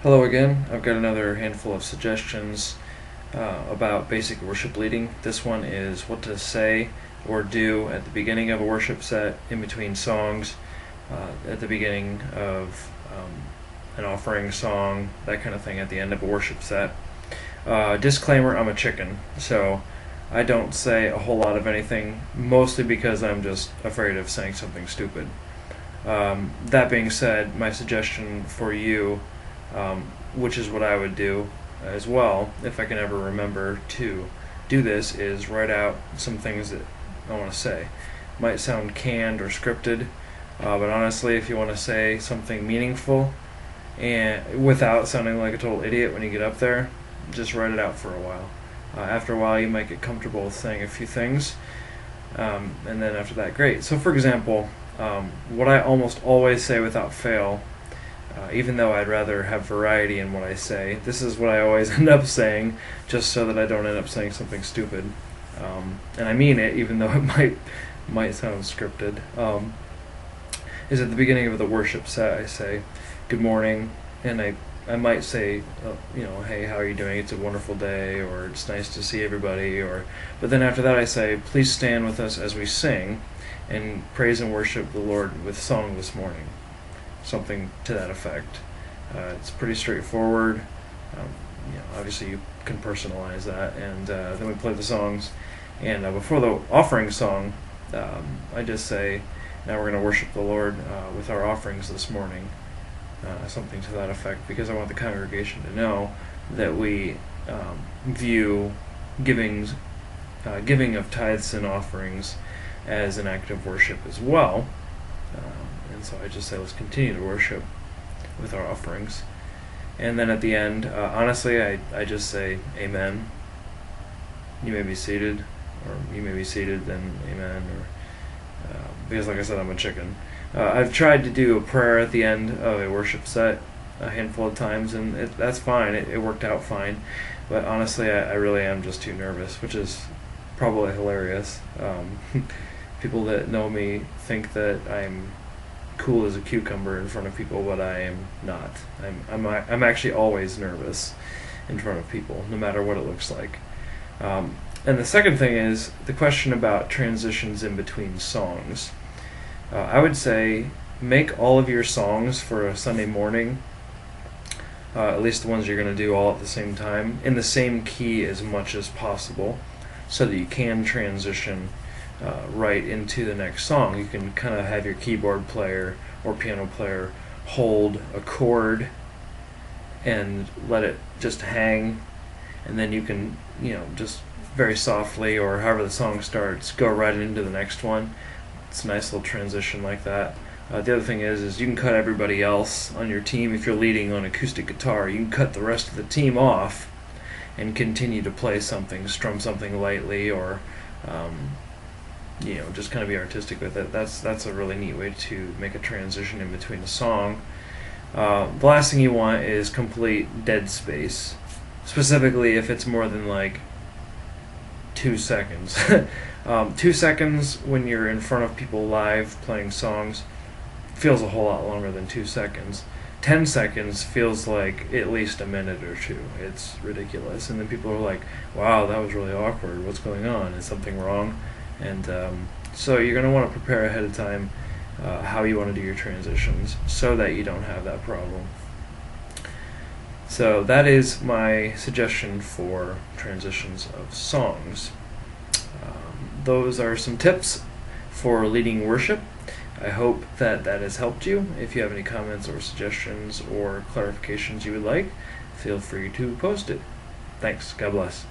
Hello again. I've got another handful of suggestions about basic worship leading. This one is what to say or do at the beginning of a worship set, in between songs, at the beginning of an offering song, that kind of thing at the end of a worship set. Disclaimer, I'm a chicken, so I don't say a whole lot of anything, mostly because I'm just afraid of saying something stupid. That being said, my suggestion for you, which is what I would do as well, if I can ever remember to do this, is write out some things that I want to say. Might sound canned or scripted, but honestly, if you want to say something meaningful and without sounding like a total idiot when you get up there, just write it out for a while. After a while, you might get comfortable with saying a few things, and then after that, great. So, for example, what I almost always say without fail, even though I'd rather have variety in what I say, this is what I always end up saying, just so that I don't end up saying something stupid. And I mean it, even though it might sound scripted. Is at the beginning of the worship set, I say, "Good morning," and I might say, "Hey, how are you doing? It's a wonderful day," or "It's nice to see everybody," but then after that I say, "Please stand with us as we sing and praise and worship the Lord with song this morning." Something to that effect. It's pretty straightforward. Obviously you can personalize that, and then we play the songs. And before the offering song, I just say, "Now we're going to worship the Lord with our offerings this morning." Something to that effect, because I want the congregation to know that we view giving of tithes and offerings as an act of worship as well. And so I just say, let's continue to worship with our offerings. And then at the end, honestly, I just say, "Amen." You may be seated, or you may be seated, then amen. Or because, like I said, I'm a chicken. I've tried to do a prayer at the end of a worship set a handful of times, and that's fine. It worked out fine. But honestly, I really am just too nervous, which is probably hilarious. People that know me think that I'm cool as a cucumber in front of people, but I am not. I'm actually always nervous in front of people, no matter what it looks like. And the second thing is the question about transitions in between songs. I would say make all of your songs for a Sunday morning, at least the ones you're going to do all at the same time, in the same key as much as possible, so that you can transition right into the next song. You can kind of have your keyboard player or piano player hold a chord and let it just hang, and then you can, just very softly, or however the song starts, go right into the next one. It's a nice little transition like that. The other thing is you can cut everybody else on your team. If you're leading on acoustic guitar, you can cut the rest of the team off and continue to play something, strum something lightly, or just kind of be artistic with it. That's a really neat way to make a transition in between a song. The last thing you want is complete dead space, specifically if it's more than like 2 seconds. 2 seconds when you're in front of people live playing songs feels a whole lot longer than 2 seconds. 10 seconds feels like at least a minute or two. It's ridiculous. And then people are like, "Wow, that was really awkward. What's going on? Is something wrong?" And so you're going to want to prepare ahead of time how you want to do your transitions so that you don't have that problem. So that is my suggestion for transitions of songs. Those are some tips for leading worship. I hope that has helped you. If you have any comments or suggestions or clarifications you would like, feel free to post it. Thanks. God bless.